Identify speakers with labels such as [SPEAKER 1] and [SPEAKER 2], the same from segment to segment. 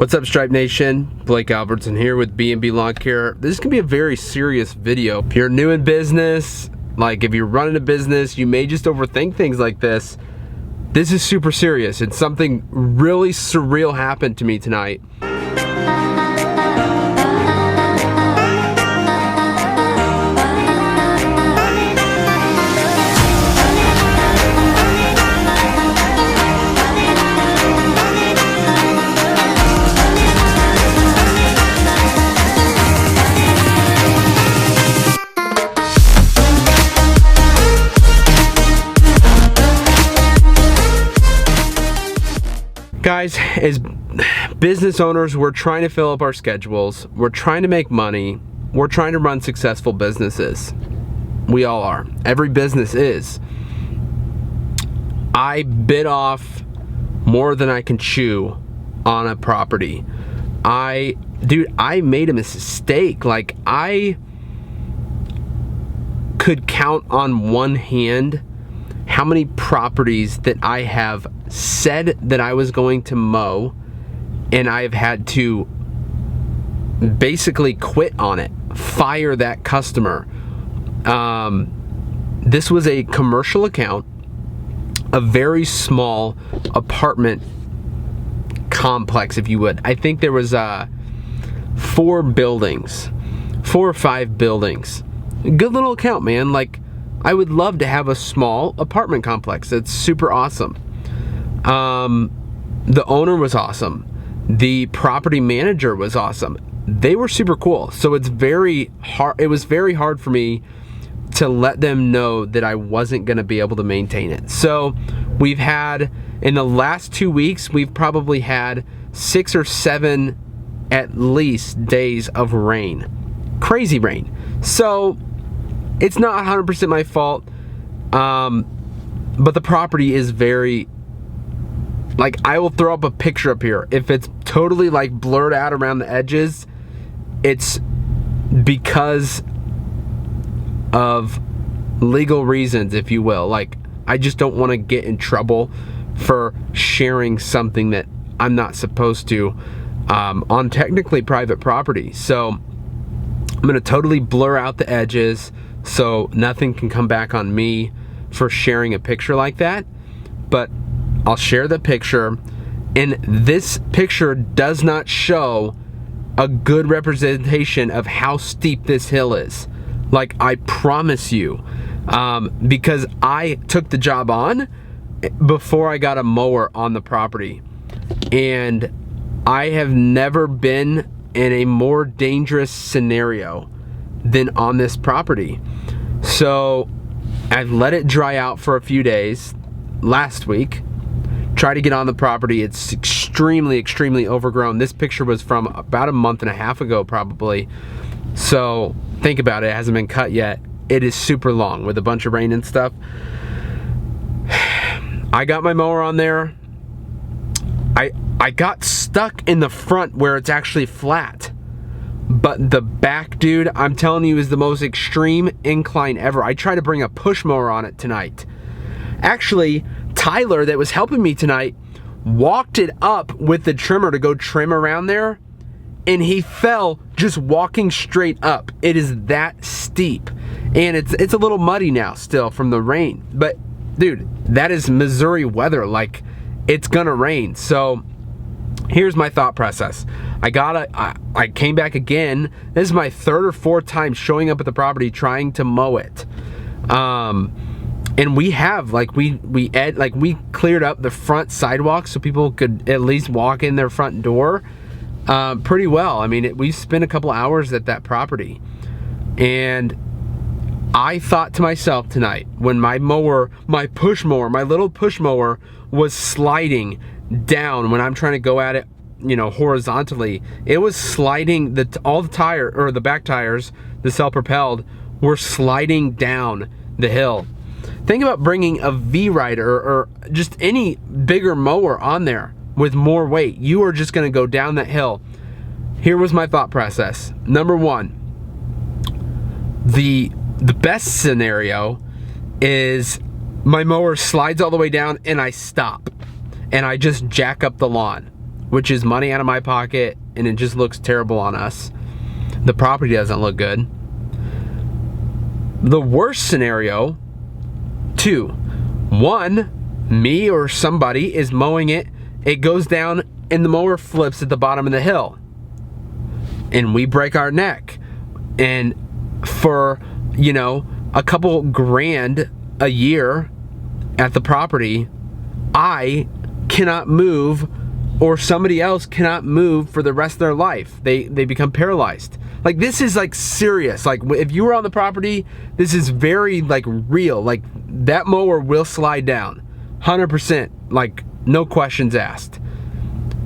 [SPEAKER 1] What's up, Stripe Nation? Blake Albertson here with B&B Lawn Care. This is gonna be a very serious video. If you're new in business, like if you're running a business, you may just overthink things like this. This is super serious. It's something really surreal happened to me tonight. Guys, as business owners, we're trying to fill up our schedules. We're trying to make money. We're trying to run successful businesses. We all are. Every business is. I bit off more than I can chew on a property. Dude, I made a mistake. Like, I could count on one hand how many properties that I have said that I was going to mow, and I've had to basically quit on it, fire that customer. This was a commercial account, a very small apartment complex, if you would. I think there was 4 or 5 buildings. Good little account, man. Like, I would love to have a small apartment complex. It's super awesome. The owner was awesome. The property manager was awesome. They were super cool. So it's very hard. It was very hard for me to let them know that I wasn't going to be able to maintain it. So we've had, in the last 2 weeks, we've probably had 6 or 7 at least days of rain. Crazy rain. So it's not 100% my fault, but the property is very, like, I will throw up a picture up here. If it's totally like blurred out around the edges, it's because of legal reasons, if you will. Like, I just don't want to get in trouble for sharing something that I'm not supposed to on technically private property. So I'm going to totally blur out the edges so nothing can come back on me for sharing a picture like that. But I'll share the picture, and this picture does not show a good representation of how steep this hill is. Like, I promise you, because I took the job on before I got a mower on the property, and I have never been in a more dangerous scenario than on this property. So I've let it dry out for a few days last week. Try to get on the property. It's extremely overgrown. This picture was from about a month and a half ago, probably. So think about it. It hasn't been cut yet. It is super long with a bunch of rain and stuff. I got my mower on there. I got stuck in the front where it's actually flat. But the back, dude, I'm telling you, is the most extreme incline ever. I tried to bring a push mower on it tonight. Actually, Tyler, that was helping me tonight, walked it up with the trimmer to go trim around there, and he fell just walking straight up. It is that steep, and it's a little muddy now still from the rain. But dude, that is Missouri weather. Like, it's gonna rain. So here's my thought process. I came back again. This is my 3rd or 4th time showing up at the property trying to mow it. And we have, like, we cleared up the front sidewalk so people could at least walk in their front door pretty well. I mean, we spent a couple hours at that property. And I thought to myself tonight, when my mower, my little push mower was sliding down when I'm trying to go at it, you know, horizontally, it was sliding, all the tire, or the back tires, the self-propelled, were sliding down the hill. Think about bringing a V-Rider or just any bigger mower on there with more weight. You are just gonna go down that hill. Here was my thought process. Number 1, the best scenario is my mower slides all the way down and I stop and I just jack up the lawn. which is money out of my pocket, and it just looks terrible on us. The property doesn't look good. The worst scenario, 2. 1, me or somebody is mowing it, it goes down, and the mower flips at the bottom of the hill, and we break our neck. And for, you know, a couple grand a year at the property, I cannot move, or somebody else cannot move for the rest of their life. They become paralyzed. Like, this is like serious. Like, if you were on the property, this is very like real. Like, that mower will slide down 100%, like no questions asked.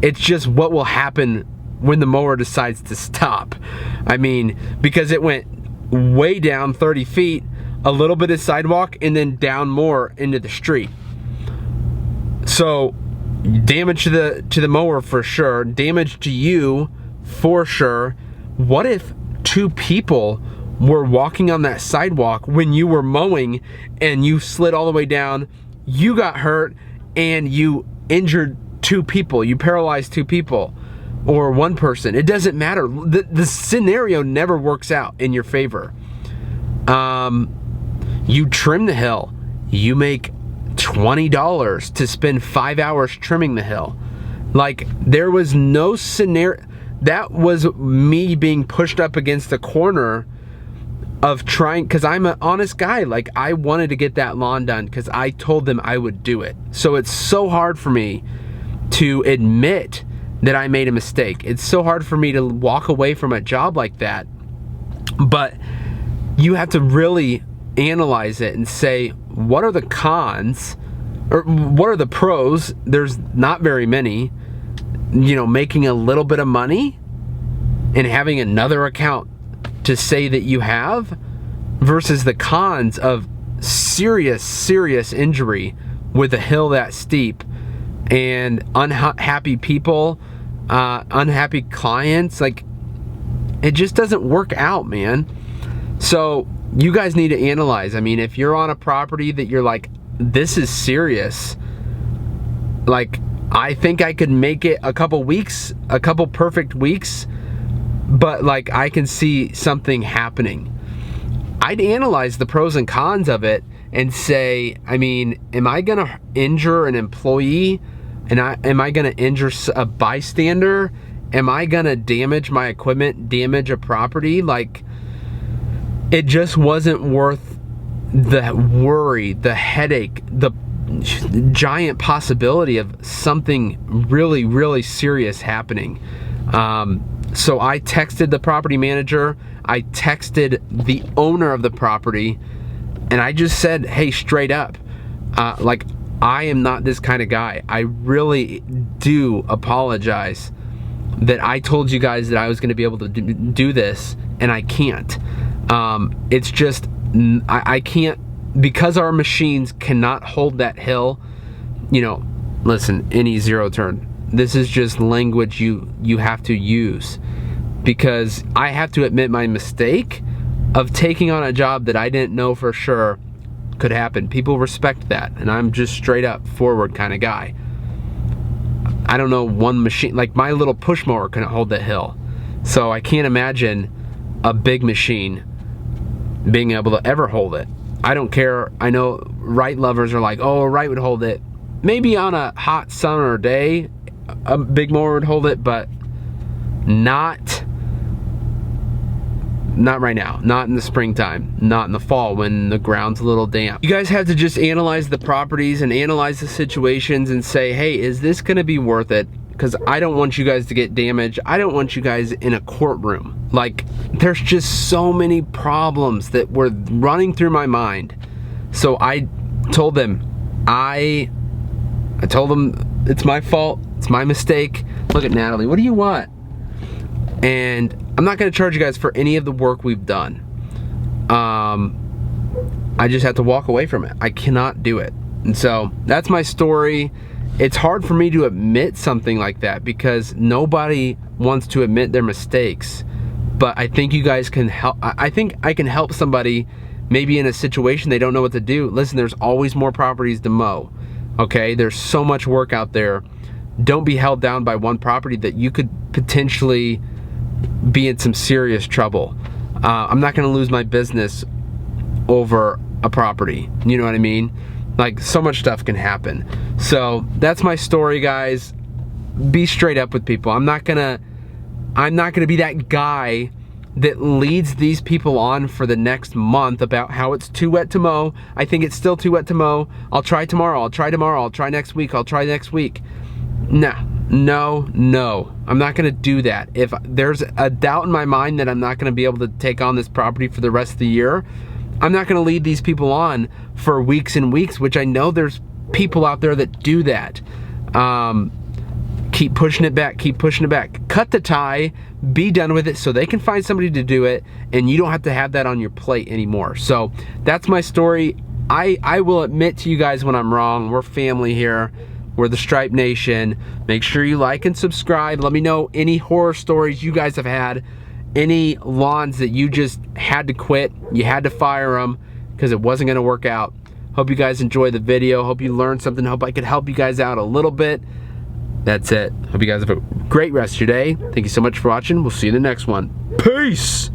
[SPEAKER 1] It's just what will happen when the mower decides to stop. I mean, because it went way down 30 feet, a little bit of sidewalk, and then down more into the street. So damage to the mower for sure, damage to you for sure. What if 2 people were walking on that sidewalk when you were mowing and you slid all the way down, you got hurt, and you injured 2 people, you paralyzed 2 people, or 1 person? It doesn't matter. The scenario never works out in your favor. You trim the hill, you make $20 to spend 5 hours trimming the hill. Like, there was no scenario. That was me being pushed up against the corner of trying, because I'm an honest guy. Like, I wanted to get that lawn done because I told them I would do it. So it's so hard for me to admit that I made a mistake. It's so hard for me to walk away from a job like that. But you have to really analyze it and say, what are the cons, or what are the pros? There's not very many. You know, making a little bit of money and having another account to say that you have, versus the cons of serious injury with a hill that steep, and unhappy people, unhappy clients. Like, it just doesn't work out, man. So you guys need to analyze. I mean, if you're on a property that you're like, this is serious, like, I think I could make it a couple weeks, a couple perfect weeks, but like, I can see something happening. I'd analyze the pros and cons of it and say, I mean, am I gonna injure an employee? And am I gonna injure a bystander? Am I gonna damage my equipment, damage a property? Like, it just wasn't worth the worry, the headache, the giant possibility of something really serious happening. So I texted the property manager, I texted the owner of the property, and I just said, hey, straight up, like, I am not this kind of guy. I really do apologize that I told you guys that I was going to be able to do this, and I can't. It's just, I can't, because our machines cannot hold that hill. You know, listen, any zero turn, this is just language you have to use, because I have to admit my mistake of taking on a job that I didn't know for sure could happen. People respect that, and I'm just straight up forward kind of guy. I don't know, one machine, like my little push mower couldn't hold that hill, so I can't imagine a big machine being able to ever hold it. I don't care. I know Wright lovers are like, oh, a Wright would hold it. Maybe on a hot summer day, a big mower would hold it, but not right now. Not in the springtime. Not in the fall when the ground's a little damp. You guys have to just analyze the properties and analyze the situations and say, hey, is this gonna be worth it? Because I don't want you guys to get damaged. I don't want you guys in a courtroom. Like, there's just so many problems that were running through my mind. So I told them, I told them it's my fault, it's my mistake. Look at Natalie, what do you want? And I'm not gonna charge you guys for any of the work we've done. I just have to walk away from it. I cannot do it. And so that's my story. It's hard for me to admit something like that because nobody wants to admit their mistakes. But I think you guys can help. I think I can help somebody maybe in a situation they don't know what to do. Listen, there's always more properties to mow. Okay, there's so much work out there. don't be held down by one property that you could potentially be in some serious trouble. I'm not going to lose my business over a property. You know what I mean? Like, so much stuff can happen. So that's my story, guys. Be straight up with people. I'm not gonna be that guy that leads these people on for the next month about how it's too wet to mow. I think it's still too wet to mow. I'll try tomorrow. I'll try tomorrow. I'll try next week. I'll try next week. No. I'm not gonna do that. If there's a doubt in my mind that I'm not gonna be able to take on this property for the rest of the year, I'm not gonna lead these people on for weeks and weeks, which I know there's people out there that do that. Keep pushing it back, keep pushing it back. Cut the tie, be done with it so they can find somebody to do it and you don't have to have that on your plate anymore. So that's my story. I will admit to you guys when I'm wrong. We're family here. We're the Stripe Nation. Make sure you like and subscribe. Let me know any horror stories you guys have had, any lawns that you just had to quit, you had to fire them because it wasn't gonna work out. Hope you guys enjoyed the video. Hope you learned something. Hope I could help you guys out a little bit. That's it. Hope you guys have a great rest of your day. Thank you so much for watching. We'll see you in the next one. Peace!